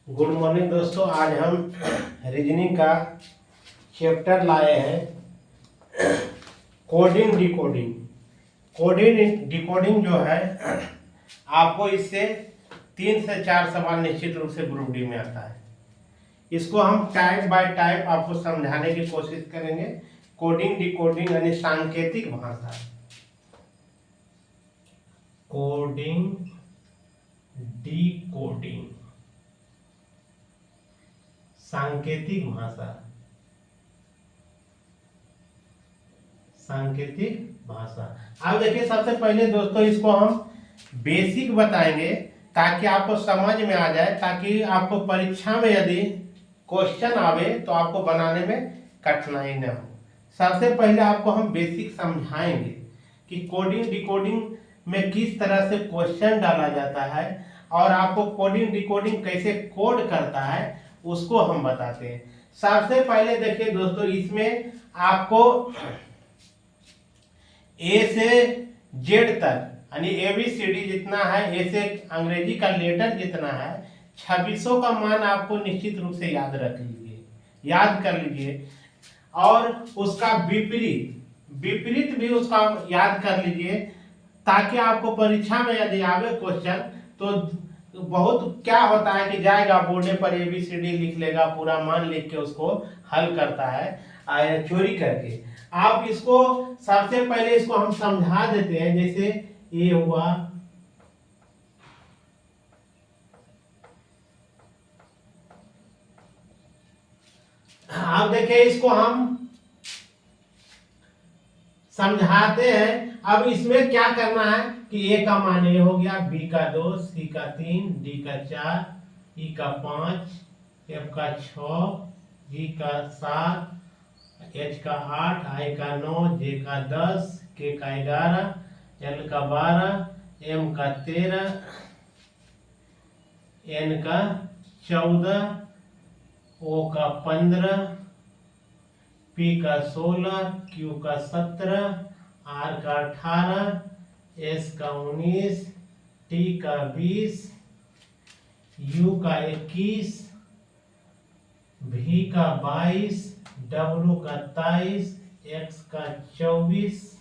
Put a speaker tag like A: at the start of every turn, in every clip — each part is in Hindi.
A: गुड मॉर्निंग दोस्तों। आज हम रीजनिंग का चैप्टर लाए हैं कोडिंग डिकोडिंग। कोडिंग डिकोडिंग जो है आपको इससे 3 से 4 सवाल निश्चित रूप से ग्रुप डी में आता है। इसको हम टाइप बाय टाइप आपको समझाने की कोशिश करेंगे। कोडिंग डिकोडिंग यानी सांकेतिक भाषा, कोडिंग डिकोडिंग सांकेतिक भाषा, सांकेतिक भाषा। अब देखिए, सबसे पहले दोस्तों इसको हम बेसिक बताएंगे ताकि आपको समझ में आ जाए, ताकि आपको परीक्षा में यदि क्वेश्चन आवे तो आपको बनाने में कठिनाई न हो। सबसे पहले आपको हम बेसिक समझाएंगे कि कोडिंग डिकोडिंग में किस तरह से क्वेश्चन डाला जाता है और आपको कोडिंग डिकोडिंग कैसे कोड करता है उसको हम बताते हैं। सबसे पहले देखिए दोस्तों, इसमें आपको ए से जेड तक यानी ABCD जितना है, ए से अंग्रेजी का लेटर जितना है, 2600 का मान आपको निश्चित रूप से याद रख लीजिए, याद कर लीजिए। और उसका विपरीत भी उसका याद कर लीजिए, ताकि आपको परीक्षा में यदि आवे क्वेश्चन तो बहुत क्या होता है कि जाएगा बोर्डे पर ABCD लिख लेगा, पूरा मान लिख के उसको हल करता है चोरी करके। आप इसको सबसे पहले इसको हम समझा देते हैं। जैसे ये हुआ, आप देखिए इसको हम समझाते हैं। अब इसमें क्या करना है कि ए का मान ए हो गया, बी का 2, सी का 3, डी का 4, ई का 5, एफ का 6, जी का 7, एच का 8, आई का 9, जे का 10, के का 11, एल का 12, एम का 13, एन का 14, ओ का 15, पी का 16, क्यू का 17, आर का 18, एस का 19, टी का 20, यू का 21, भी का 22, डब्ल्यू का 23, एक्स का 24,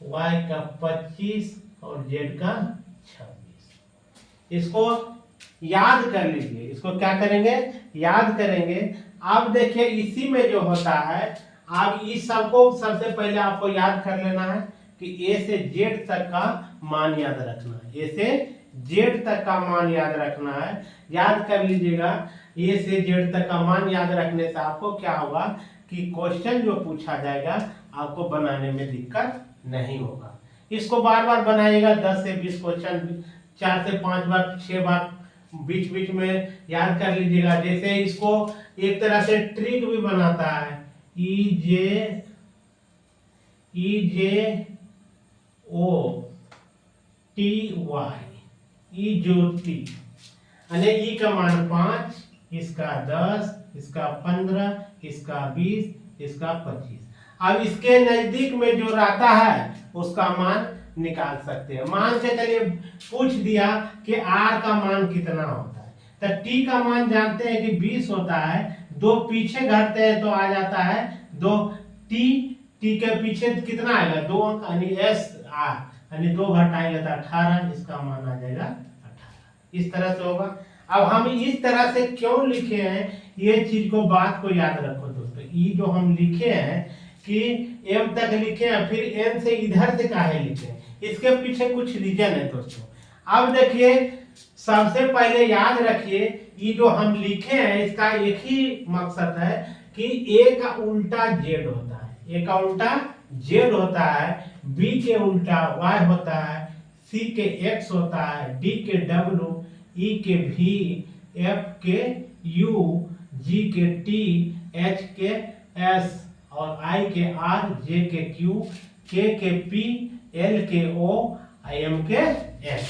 A: वाई का 25 और जेड का 26। इसको याद कर लीजिए। इसको क्या करेंगे, याद करेंगे। अब देखिए इसी में जो होता है, अब इस सबको सबसे पहले आपको याद कर लेना है कि ए से जेड तक का मान याद रखना है। ए से जेड तक का मान याद रखना है, याद कर लीजिएगा। ए से जेड तक का मान याद रखने से आपको क्या होगा कि क्वेश्चन जो पूछा जाएगा आपको बनाने में दिक्कत नहीं होगा। इसको बार बार बनाइएगा, 10 से 20 क्वेश्चन 4 से 5 बार 6 बार बीच बीच में याद कर लीजिएगा। जैसे इसको एक तरह से ट्रिक भी बनाता है, ई जे ओ टी वाई, ई जो टी यानी ई का मान 5, इसका 10, इसका 15, इसका 20, इसका 25। अब इसके नजदीक में जो रहता है उसका मान निकाल सकते हैं। मान से चलिए पूछ दिया कि आर का मान कितना होता है, तो टी का मान जानते हैं कि 20 होता है, 2 पीछे घटते हैं तो आ जाता है 2। टी के पीछे कितना आएगा, 2 अंक यानी एस आर, यानी 2 घटाएंगे तो 18, इसका मान आ जाएगा 18। इस तरह से होगा। अब हम इस तरह से क्यों लिखे हैं, ये चीज को बात को याद रखो दोस्तों। ई जो हम लिखे हैं कि एम तक लिखे हैं, फिर एन से इधर से काहे लिखे, इसके पीछे कुछ रीजन है दोस्तों। अब देखिए सबसे पहले याद रखिए, ये जो हम लिखे हैं इसका एक ही मकसद है कि ए का उल्टा जेड होता है, ए का उल्टा जेड होता है, बी के उल्टा वाई होता है, सी के एक्स होता है, डी के डब्ल्यू, ई के भी, एफ के यू, जी के टी, एच के एस और आई के आर, जे के क्यू, के पी, एल के ओ, एम के एन।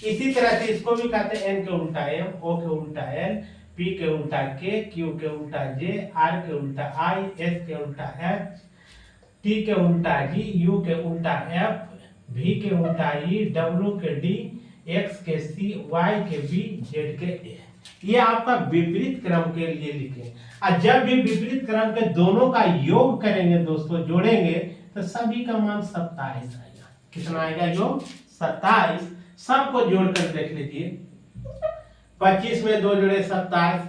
A: इसी तरह से इसको भी कहते हैं एन के उल्टा एम, ओ के उल्टा एल, पी के उल्टा के, क्यू के उल्टा जे, आर के उल्टा आई, एस के उल्टा एच, टी के उल्टा जी, यू के उल्टा एफ, भी के उल्टा ई, डब्ल्यू के डी, एक्स के सी, वाई के बी, जेड के ए। ये आपका विपरीत क्रम के लिए लिखे। और जब भी विपरीत क्रम के दोनों का योग करेंगे दोस्तों, जोड़ेंगे, तो सभी का मान 27 आएगा। कितना आएगा योग? 27। सबको जोड़कर देख लीजिए। 25 में 2 जोड़े 27,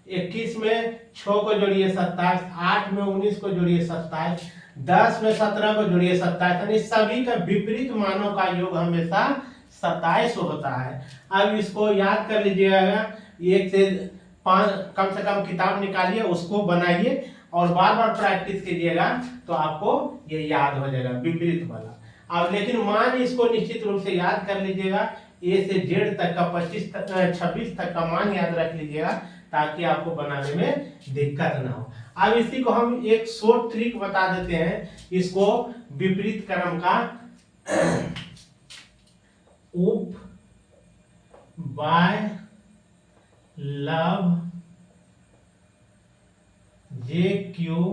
A: 21 में 6 को जोड़िए 27, 8 में 19 को जोड़िए 27, 10 में 17 को जोड़िए 27, यानी सभी का विपरीत मानों का योग हमेशा 27 होता है। अब इसको याद कर लीजिएगा, 1 से 5 कम से कम किताब निकालिए, उसको बनाइए और बार बार प्रैक्टिस कीजिएगा, तो आपको ये याद हो जाएगा विपरीत वाला। अब लेकिन मान इसको निश्चित रूप से याद कर लीजिएगा, ए से जेड तक का 26 तक का मान याद रख लीजिएगा, ताकि आपको बनाने में दिक्कत ना हो। अब इसी को हम एक शॉर्ट ट्रिक बता देते हैं, इसको विपरीत क्रम का। उप बाय लव जे क्यू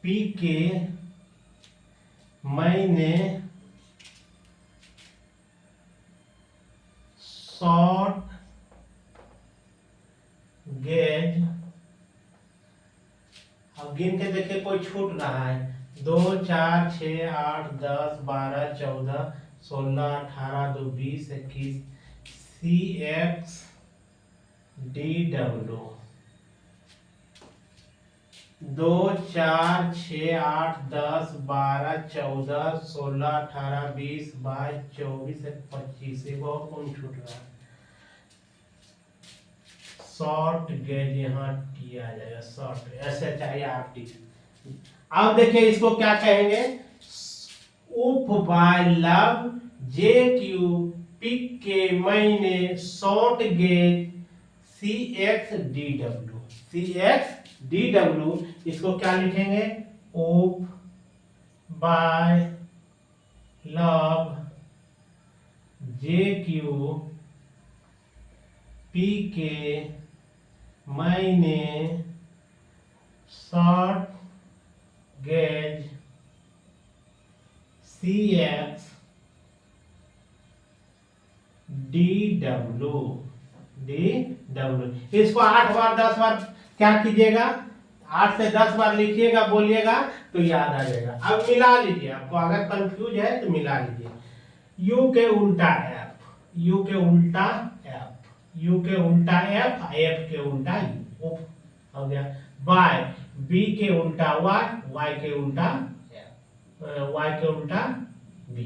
A: पी के मैंने शॉर्ट गेज। अब गिन के देखिए कोई छूट रहा है। 2 4 6 8 10 12 14 16 18 2 20 21 CX DW। 2 4 6 8 10 12 14 16 18 20 22 24 25। एक और कौन छूट रहा है? शॉर्ट गेज यहाँ टी आ जाएगा, शॉर्ट ऐसे चाहिए आप टी। अब देखिए इसको क्या कहेंगे? उप बाय लव जे क्यू पिक के मैंने शॉर्ट गेज CX DW। इसको क्या लिखेंगे? उप बाय लव जे क्यू पी के मैंने शॉर्ट गेज CX DW। इसको 8 बार 10 बार क्या कीजिएगा? 8 से 10 बार लिखिएगा, बोलिएगा, तो याद आ जाएगा। अब मिला लीजिए, आपको अगर कंफ्यूज है तो मिला लीजिए। U के उल्टा F, U के उल्टा F, U के उल्टा F, F के उल्टा U, उप हो गया। बाय B के उल्टा Y, Y के उल्टा F, Y के उल्टा B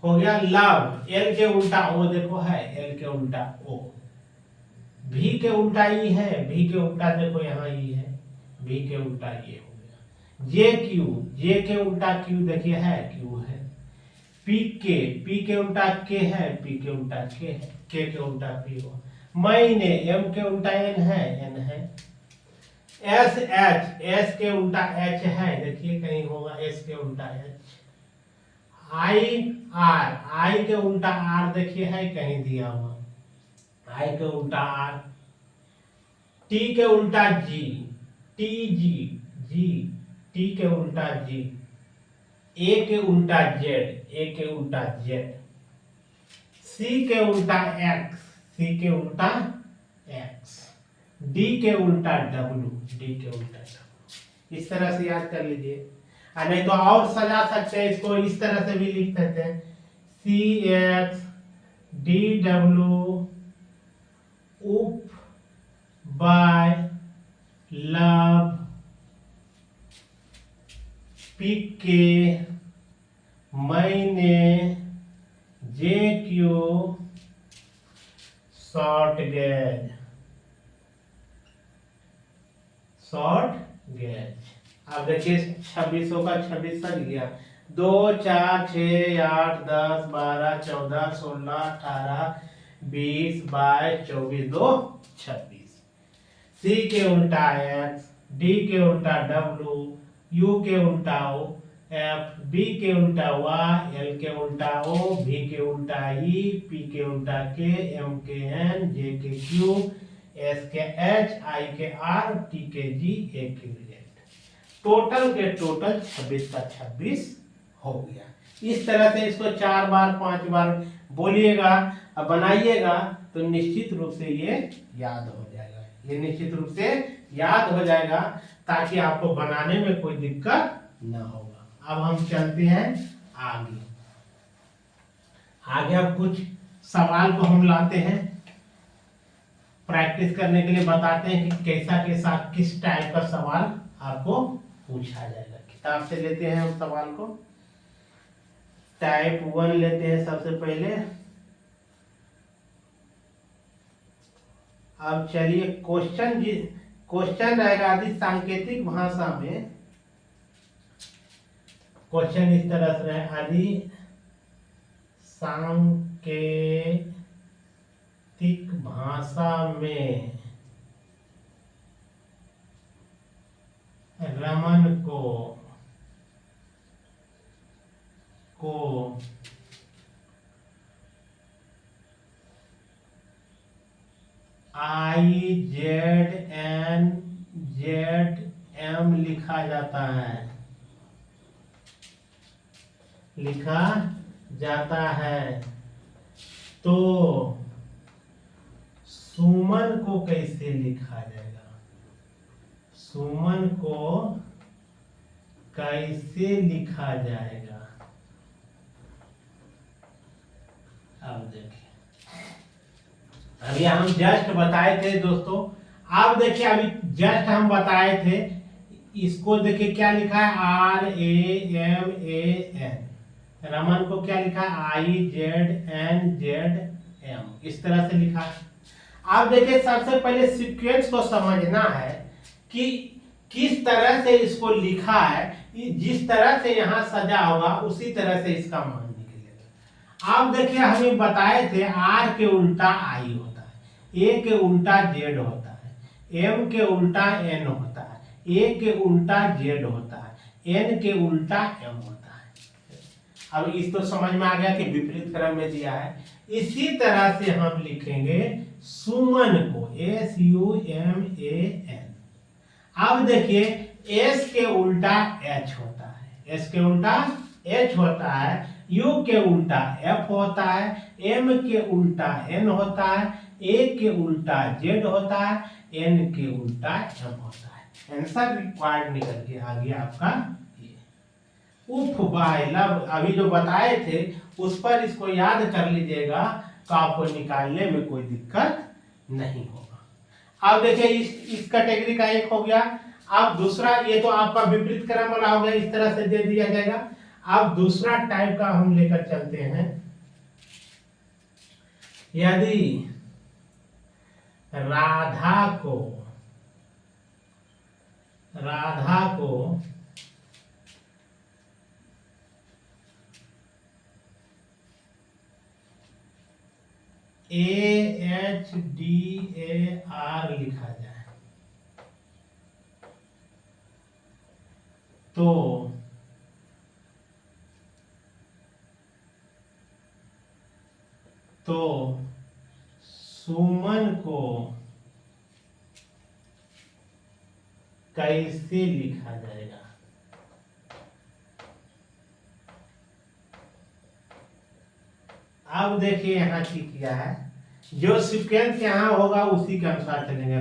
A: हो गया। लव L के उल्टा O देखो है, L के उल्टा O। V के उल्टा E है, V के उल्टा देखो यहाँ E है, V के उल्टा ये हो गया। J के उल्टा Q देखिए है, Q है। P के उल्टा K है, P के उल्टा K है, K के उल्टा P हो। मैंने M के उल्टा N है, N है। S के उल्टा H है, देखिए कहीं होगा S के उल्टा H। I के उल्टा R देखिए है, कहीं दिया हुआ, I के उल्टा R। T के उल्टा G, T के उल्टा G। A के उल्टा Z, A के उल्टा Z। C के उल्टा X, C के उल्टा X। D के उल्टा W, D के उल्टा W। इस तरह से याद कर लीजिए। नहीं तो और सजा सकते हैं, इसको इस तरह से भी लिख सकते हैं, CX DW उप बाय लव पिक के मैंने JQ शॉर्ट गेज। अब देखिए 26 का 26 सज गया। 2 4 6 8 10 12 14 16 18 20 22 24 2 26। C के उल्टा X, D के उल्टा W, U के उल्टा O, F, B के उल्टा Y, L के उल्टा O, V के उल्टा E, P के उल्टा K, M के N, J के Q, S के H, I के R, T के G, A के Z। टोटल के टोटल 26 का 26 हो गया। इस तरह से इसको 4 बार 5 बार बोलिएगा और बनाइएगा तो निश्चित रूप से ये याद हो जाएगा, ये निश्चित रूप से याद हो जाएगा, ताकि आपको बनाने में कोई दिक्कत ना होगा। अब हम चलते हैं आगे। आगे अब कुछ सवाल को हम लाते हैं, प्रैक्टिस करने के लिए बताते हैं कि कैसा कैसा किस टाइप का सवाल आपको पूछा जाएगा। किताब से लेते हैं हम सवाल को। टाइप 1 लेते हैं सबसे पहले। अब चलिए क्वेश्चन रहेगा आदि सांकेतिक भाषा में। क्वेश्चन इस तरह से है, आदि सांकेतिक भाषा में रमन को IZNZM लिखा जाता है, तो सुमन को कैसे लिखा जाएगा? सुमन को कैसे लिखा जाएगा? अब देखिए, अभी हम जस्ट बताए थे दोस्तों। अब देखिए, अभी जस्ट हम बताए थे, इसको देखिए क्या लिखा है, RAMAN। रमन को क्या लिखा है, IZNZM, इस तरह से लिखा है। अब देखिए, सबसे पहले सीक्वेंस को समझना है कि किस तरह से इसको लिखा है। जिस तरह से यहाँ सजा होगा उसी तरह से इसका मान निकलेगा। अब देखिए, हमें बताए थे R के उल्टा I होता है, A के उल्टा Z होता है, M के उल्टा N होता है, A के उल्टा Z होता है, N के उल्टा M होता है। अब इस तो समझ में आ गया कि विपरीत क्रम में दिया है। इसी तरह से हम लिखेंगे सुमन को, SUMAN। अब देखिए, S के उल्टा H होता है, S के उल्टा H होता है, U के उल्टा F होता है, M के उल्टा N होता है, A के उल्टा Z होता है, N के उल्टा M होता है। आंसर रिक्वायर्ड निकल के आ गया आपका ये। उफ बाय लब अभी जो बताए थे उस पर इसको याद कर लीजिएगा, तो आपको निकालने में कोई दिक्कत नहीं होगा। अब देखिए, इस कैटेगरी का एक हो गया। अब दूसरा, ये तो आपका विपरीत क्रम वाला हो गया, इस तरह से दे दिया जाएगा। अब दूसरा टाइप का हम लेकर चलते हैं। यदि राधा को AHDAR लिखा जाए तो सुमन को कैसे लिखा जाएगा? अब देखिए, यहाँ की किया है, जो सीक्वेंस यहाँ होगा उसी के अनुसार चलेंगे।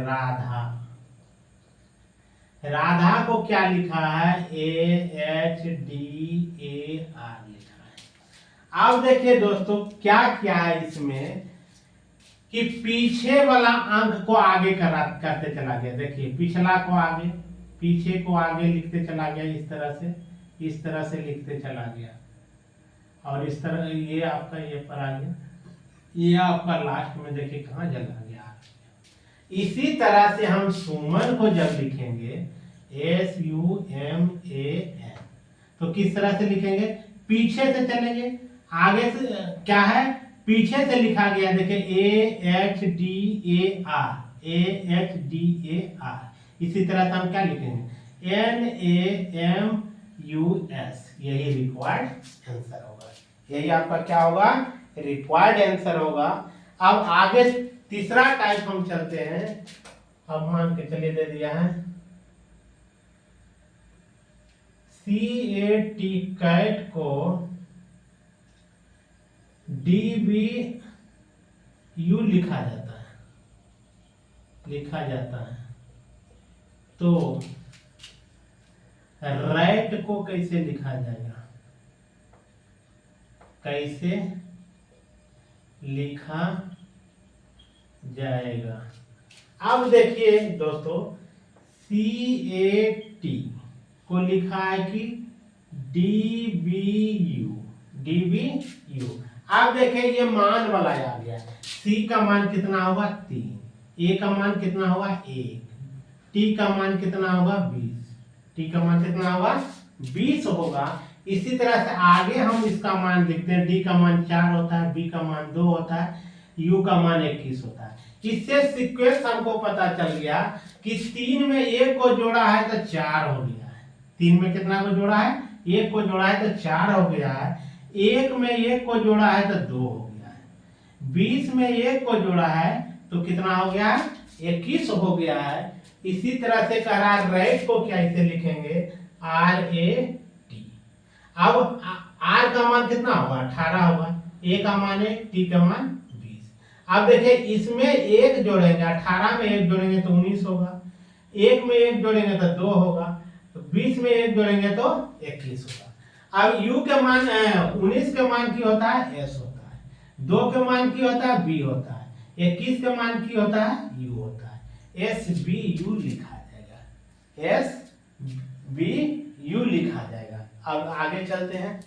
A: राधा को क्या लिखा है, AHDAR लिखा है। अब देखिए दोस्तों, क्या क्या है इसमें कि पीछे वाला अंक को आगे करते चला गया। देखिए, पिछला को आगे, पीछे को आगे लिखते चला गया, इस तरह से लिखते चला गया, और इस तरह ये आपका ये पर आ गया, ये आपका लास्ट में देखिए कहाँ चला गया। इसी तरह से हम सुमन को जब लिखेंगे SUMAN, तो किस तरह से लिखेंगे, पीछे से चलेंगे, आगे से क्या है, पीछे से लिखा गया। देखिए AHDAR, इसी तरह से हम क्या लिखेंगे, NAMUS। यही रिक्वायर्ड आंसर होगा, यही आपका क्या होगा, रिक्वायर्ड आंसर होगा। अब आगे तीसरा टाइप हम चलते हैं। अब मान के चलिए दे दिया है CAT कैट को DBU लिखा जाता है। तो रैट को कैसे लिखा जाएगा, कैसे लिखा जाएगा? अब देखिए दोस्तों, CAT को लिखा है कि DBU। अब देखिए ये मान वाला आ गया। C का मान कितना होगा 3, A का मान कितना होगा 1, T का मान कितना होगा 20, T का मान कितना होगा 20 होगा। इसी तरह से आगे हम इसका मान लिखते हैं। D का मान 4 होता है, B का मान 2 होता है, U का मान 21 होता है। इससे सीक्वेंस हमको पता चल गया कि 3 में 1 को जोड़ा है तो 4 हो गया है। 3 में कितना को जोड़ा है, 1 को जोड़ा है तो 4 हो गया है। 1 में 1 को जोड़ा है तो 2 हो गया है। 20 में 1 को जोड़ा है तो कितना हो गया है, 21 हो गया है। इसी तरह से कह रहा है रैट को क्या इसे लिखेंगे, RAT। अब R का मान कितना होगा 18 होगा, A का मान 1, T का मान 20। अब देखिए इसमें 1 जोड़ेंगे, 18 में 1 जोड़ेंगे तो 19 होगा, 1 में 1 जोड़ेंगे तो 2 होगा, तो 20 में 1 जोड़ेंगे तो 21 होगा। अब U के मान 19 के मान की होता है S होता है, 2 के मान की होता है B होता है, 21 के मान की होता है U होता है। SBU लिखा जाएगा, SBU लिखा जाएगा। अब आगे चलते हैं।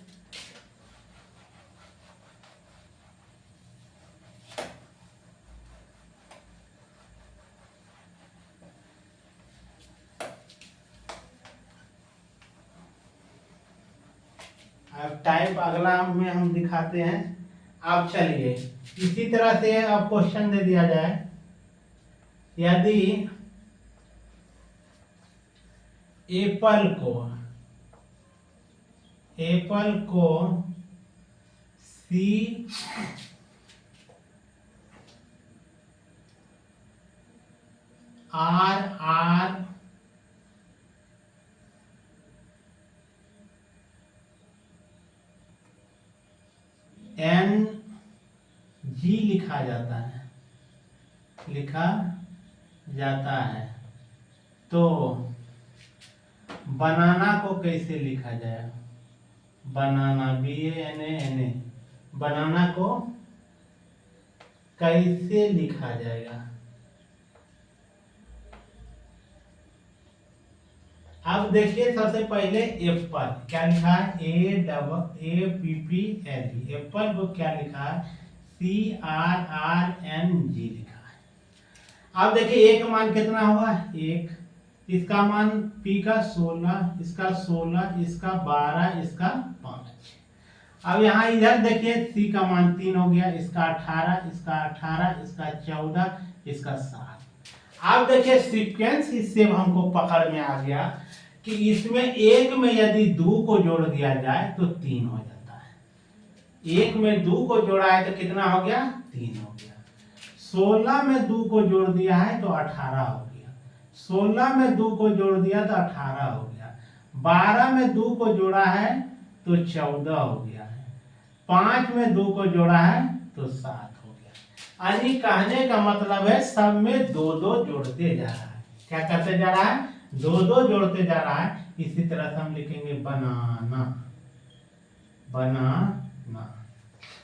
A: अब टाइप अगला में हम दिखाते हैं। अब चलिए इसी तरह से अब क्वेश्चन दे दिया जाए, यदि एप्पल को CRRNG लिखा जाता है तो बनाना को कैसे लिखा जाए? बनाना BANANA, बनाना को कैसे लिखा जाएगा? अब देखिए सबसे पहले एप्पल क्या लिखा है, APPLE, एप्पल को क्या लिखा है, CRRNG लिखा है। अब देखिए एक मान कितना होगा 1, इसका मान P का 16, इसका 16, इसका 12, इसका 5। अब यहाँ इधर देखिए C का मान 3 हो गया, इसका 18, इसका 18, इसका 14, इसका 7। अब देखिए सीक्वेंस इससे हमको पकड़ में आ गया कि इसमें 1 में यदि 2 को जोड़ दिया जाए तो 3 हो जाता है। 1 में 2 को जोड़ा है तो कितना हो गया 3 हो गया। 16 में 2 को जोड़ दिया है तो 18 हो गया। 16 में 2 को जोड़ दिया तो 18 हो गया। 12 में 2 को जोड़ा है तो 14 हो गया है। 5 में 2 को जोड़ा है तो 7 हो गया। यानी कहने का मतलब है सब में 2-2 जोड़ते जा रहा है। क्या करते जा रहा है, 2-2 जोड़ते जा रहा है। इसी तरह से हम लिखेंगे बनाना।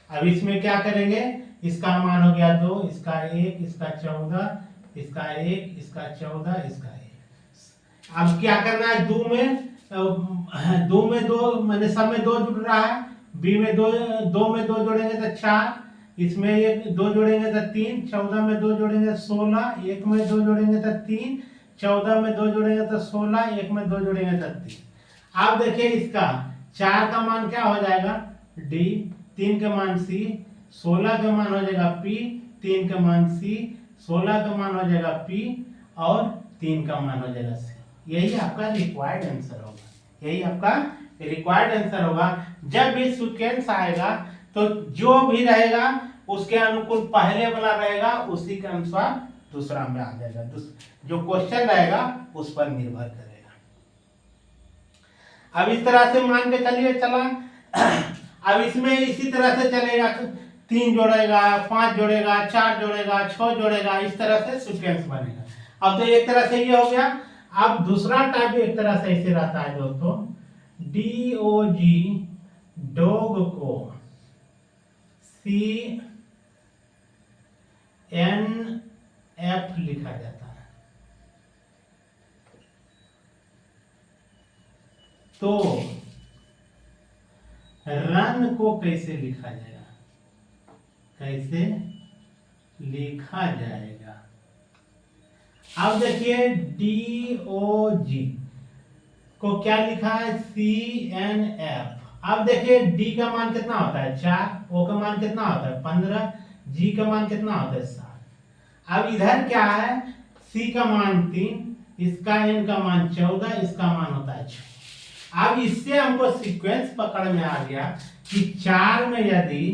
A: अब इसमें क्या करेंगे, इसका मान हो गया 2, इसका 1, इसका 14, इसका 1, इसका 14, इसका 1। अब क्या करना है, 2 में 2 मैंने सब में 2 जुड़ रहा है। B में 2 में 2 जोड़ेंगे तो 4, इसमें 1 2 जोड़ेंगे तो 3, 14 में 2 जोड़ेंगे 16, 1 में 2 जोड़ेंगे तो 3, 14 में 2 जोड़ेंगे तो 16, 1 में 2 जोड़ेंगे तो 3। अब देखिए इसका 4 का मान क्या हो जाएगा D, 3 का मान C, 16 का मान हो जाएगा P, 3 का मान C, 16 का मान हो जाएगा P और 3 का मान हो जाएगा C। यही आपका रिक्वायर्ड आंसर होगा। यही आपका रिक्वायर्ड आंसर होगा। जब भी सीक्वेंस आएगा तो जो भी रहेगा उसके अनुकूल पहले वाला रहेगा, उसी के अनुसार दूसरा में आ जाएगा। जो क्वेश्चन रहेगा उस पर निर्भर करेगा। अब इस तरह से मान के चलिए चला। अब इसमें इसी तरह से चलेगा 3 जोड़ेगा, 5 जोड़ेगा, 4 जोड़ेगा, 6 जोड़ेगा, इस तरह से सीक्वेंस बनेगा। अब तो एक तरह से ये हो गया। अब दूसरा टाइप एक तरह से ऐसे रहता है दोस्तों, DOG डॉग को CNF लिखा जाता है। तो रन को कैसे लिखा जाएगा, कैसे लिखा जाएगा? अब देखिए DOG को क्या लिखा है, CNF। अब देखिए D का मान कितना होता है 4, O का मान कितना होता है 15, G का मान कितना होता है 7। अब इधर क्या है, C का मान 3, इसका N का मान 14, इसका मान होता है 6। अब इससे हमको सीक्वेंस पकड़ में आ गया कि 4 में यदि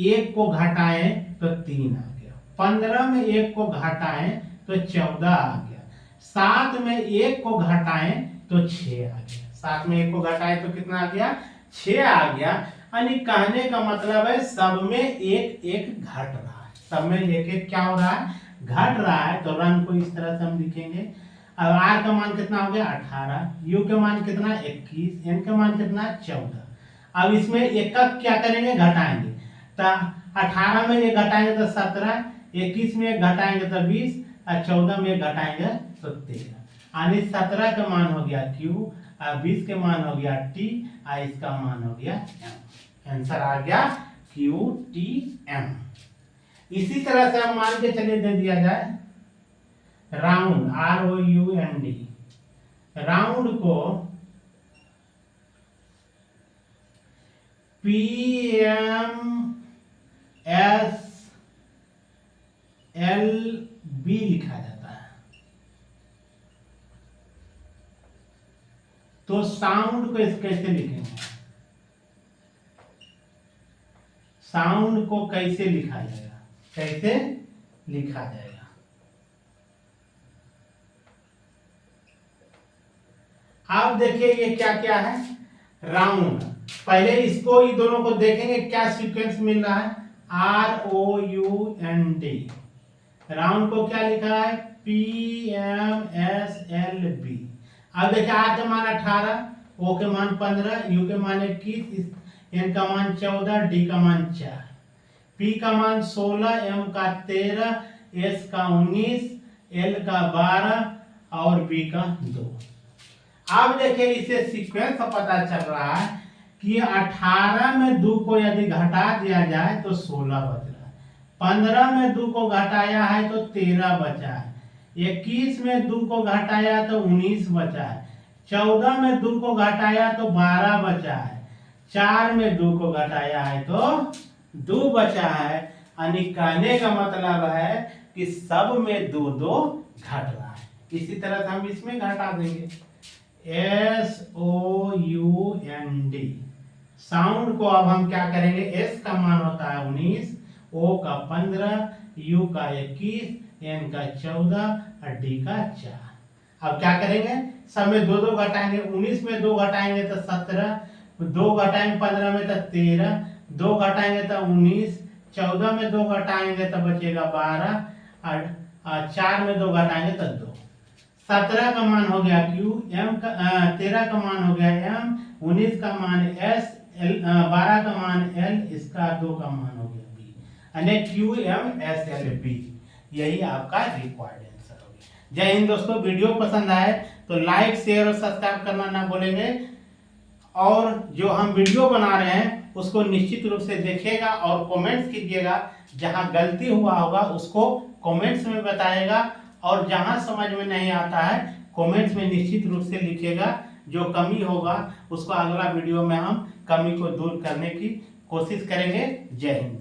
A: 1 को घटाएं तो 3 आ गया, 15 में 1 को घटाएं तो 14 आ गया, 7 में 1 को घटाएं तो 6 आ गया। 7 में 1 को घटाएं तो कितना आ गया, 6 आ गया। यानी कहने का मतलब है सब में एक एक घट रहा है, सब में एक एक क्या हो रहा है, घट रहा है। तो रन को इस तरह से हम लिखेंगे। अब R का मान कितना हो गया 18, U का मान कितना 21, N का मान कितना 14। अब इसमें एक का क्या करेंगे, घटाएंगे। तो 18 में ये घटाएंगे तो 17, 21 में घटाएंगे तो 20, और 14 में घटाएंगे तो 13। यानी 17 का मान हो गया Q, और 20 के मान हो गया T, और इसका मान हो गया M। आंसर आ गया QTM। इसी तरह से हम मान के चलिए दे दिया जाए राउंड, ROUND, राउंड को PMSLB लिखा जाता है। तो साउंड को कैसे लिखेंगे, साउंड को कैसे लिखा जाएगा, कैसे लिखा जाएगा? अब देखिए ये क्या क्या है, राउंड। पहले इसको, ये दोनों को देखेंगे क्या सीक्वेंस मिल रहा है, ROUND। राउंड को क्या लिखा है, PMSLB। अब देखिए R का मान 18, O के मान 15, U के मान 21, N का मान 14, D का मान 4, P का मान 16, M का 13, S का 19, L का 12 और B का 2। अब देखिए इसे सीक्वेंस पता चल रहा है कि 18 में 2 को यदि घटा दिया जाए तो 16 बच रहा है, 15 में 2 को घटाया है तो 13 बचा है, 21 में 2 को घटाया तो 19 बचा है, 14 में 2 को घटाया तो 12 बचा है, 4 में 2 को घटाया है तो 2 बचा है। यानी कहने का मतलब है कि सब में 2 2 घट रहा है। इसी तरह से हम इसमें घटा देंगे SOUND। साउंड को अब हम क्या करेंगे, S का मान होता है 19, O का 15, U का 21, N का 14 और D का 4। अब क्या करेंगे, सब में 2 2 घटाएंगे, 19 में 2 घटाएंगे तो 17, 2 घटाएंगे 15 में तो 13, 2 घटाएंगे तो 19, 14 में 2 घटाएंगे तो बचेगा 12, और 4 में 2 घटाएंगे तो 2। 17 का मान हो गया Q, M का 13 का मान हो गया M, 19 का मान S, 12 का मान L, इसका 2 का मान हो गया B। यानी QMSLB। यही आपका रिक्वायर्ड आंसर हो गया। जय हिंद दोस्तों। वीडियो पसंद आए तो लाइक, शेयर और सब्सक्राइब करना ना भूलेंगे, और जो हम वीडियो बना रहे हैं उसको निश्चित रूप से देखिएगा और कमेंट्स कीजिएगा। जहां गलती हुआ होगा उसको कमेंट्स में बताएगा, और जहां समझ में नहीं आता है कमेंट्स में निश्चित रूप से लिखिएगा। जो कमी होगा उसको अगला वीडियो में हम कमी को दूर करने की कोशिश करेंगे। जय हिंद।